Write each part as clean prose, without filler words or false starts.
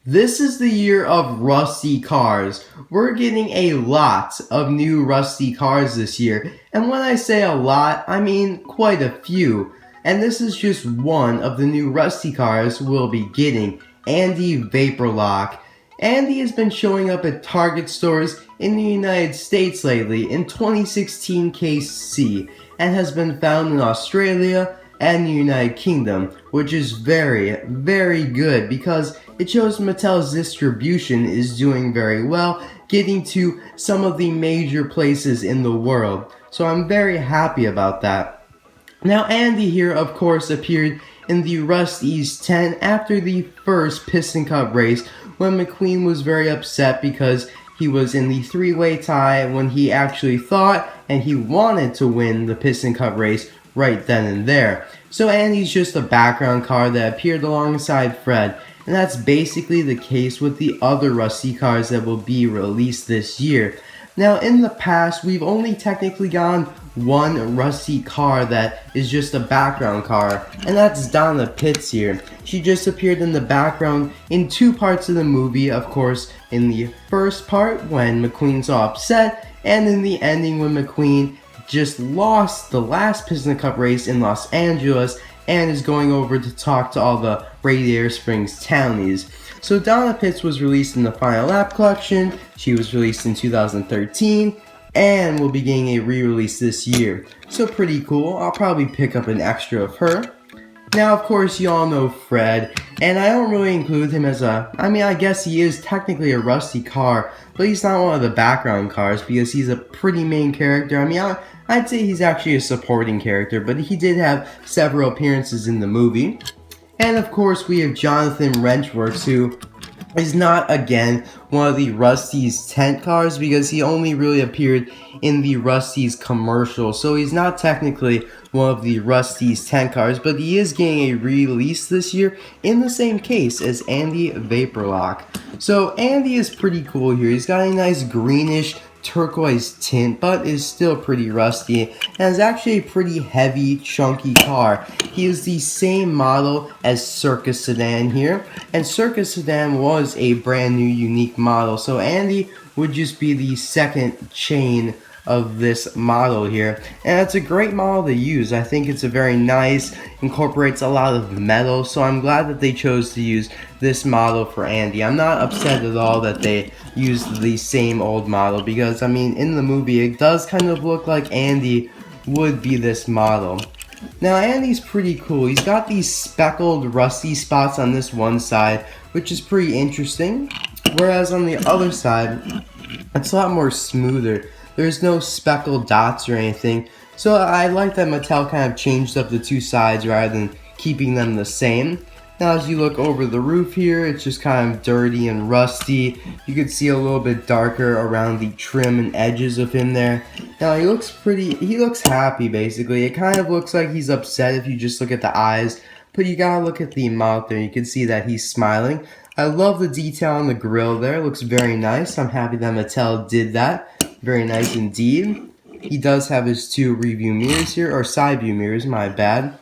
This is the year of rusty cars. We're getting a lot of new rusty cars this year, and when I say a lot, I mean quite a few. And this is just one of the new rusty cars we'll be getting, Andy Vaporlock. Andy has been showing up at Target stores in the United States lately in 2016 Case C, and has been found in Australia and the United Kingdom, which is very good because it shows Mattel's distribution is doing very well, getting to some of the major places in the world. So I'm very happy about that. Now Andy here of course appeared in the Rust-Eze 10 after the first Piston Cup race when McQueen was very upset because he was in the three-way tie when he actually thought and he wanted to win the Piston Cup race right then and there. So Andy's just a background car that appeared alongside Fred, and that's basically the case with the other rusty cars that will be released this year. Now in the past, we've only technically gotten one rusty car that is just a background car, and that's Donna Pitts here. She just appeared in the background in two parts of the movie, of course, in the first part when McQueen's all upset, and in the ending when McQueen just lost the last Piston Cup race in Los Angeles and is going over to talk to all the Radiator Springs townies. So Donna Pitts was released in the Final Lap collection, she was released in 2013, and will be getting a re-release this year. So pretty cool, I'll probably pick up an extra of her. Now of course you all know Fred, and I don't really include him as I guess he is technically a rusty car, but he's not one of the background cars because he's a pretty main character. I'd say he's actually a supporting character, but he did have several appearances in the movie. And of course we have Jonathan Wrenchworks, who is not, again, one of the Rust-Eze tent cars because he only really appeared in the Rust-Eze commercial. So he's not technically one of the Rust-Eze tent cars, but he is getting a release this year in the same case as Andy Vaporlock. So Andy is pretty cool here. He's got a nice greenish turquoise tint, but is still pretty rusty and is actually a pretty heavy, chunky car. He is the same model as Circus Sedan here, and Circus Sedan was a brand new unique model, so Andy would just be the second chain of this model here, and it's a great model to use. I think it's a very nice, incorporates a lot of metal, so I'm glad that they chose to use this model for Andy. I'm not upset at all that they used the same old model because in the movie it does kind of look like Andy would be this model. Now Andy's pretty cool. He's got these speckled rusty spots on this one side, which is pretty interesting, whereas on the other side it's a lot more smoother. There's no speckled dots or anything, so I like that Mattel kind of changed up the two sides rather than keeping them the same. Now as you look over the roof here, it's just kind of dirty and rusty. You can see a little bit darker around the trim and edges of him there. Now he looks happy basically. It kind of looks like he's upset if you just look at the eyes, but you gotta look at the mouth there. You can see that he's smiling. I love the detail on the grill there, it looks very nice. I'm happy that Mattel did that. Very nice indeed. He does have his two review mirrors here, or side view mirrors, my bad.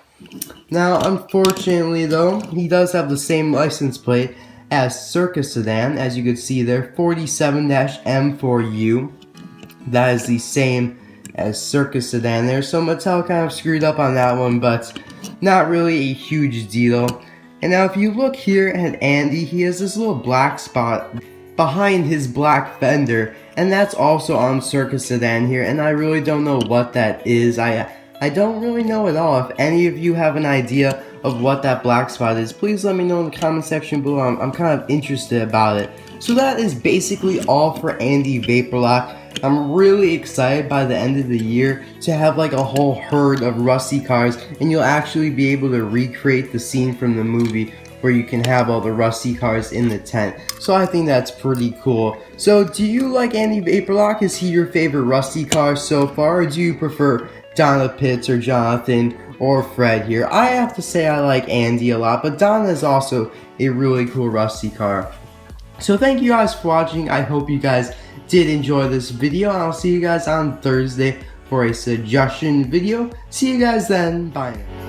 Now, unfortunately though, he does have the same license plate as Circus Sedan, as you can see there, 47-M4U. That is the same as Circus Sedan there, so Mattel kind of screwed up on that one, but not really a huge deal. And now if you look here at Andy, he has this little black spot behind his black fender, and that's also on Circus Sedan here, and I really don't know what that is. I don't really know at all. If any of you have an idea of what that black spot is, please let me know in the comment section below. I'm kind of interested about it. So that is basically all for Andy Vaporlock. I'm really excited by the end of the year to have like a whole herd of rusty cars, and you'll actually be able to recreate the scene from the movie where you can have all the rusty cars in the tent. So I think that's pretty cool. So do you like Andy Vaporlock? Is he your favorite rusty car so far, or do you prefer Donna Pitts or Jonathan or Fred here? I have to say I like Andy a lot, but Donna is also a really cool rusty car. So thank you guys for watching. I hope you guys did enjoy this video, and I'll see you guys on Thursday for a suggestion video. See you guys then. Bye now.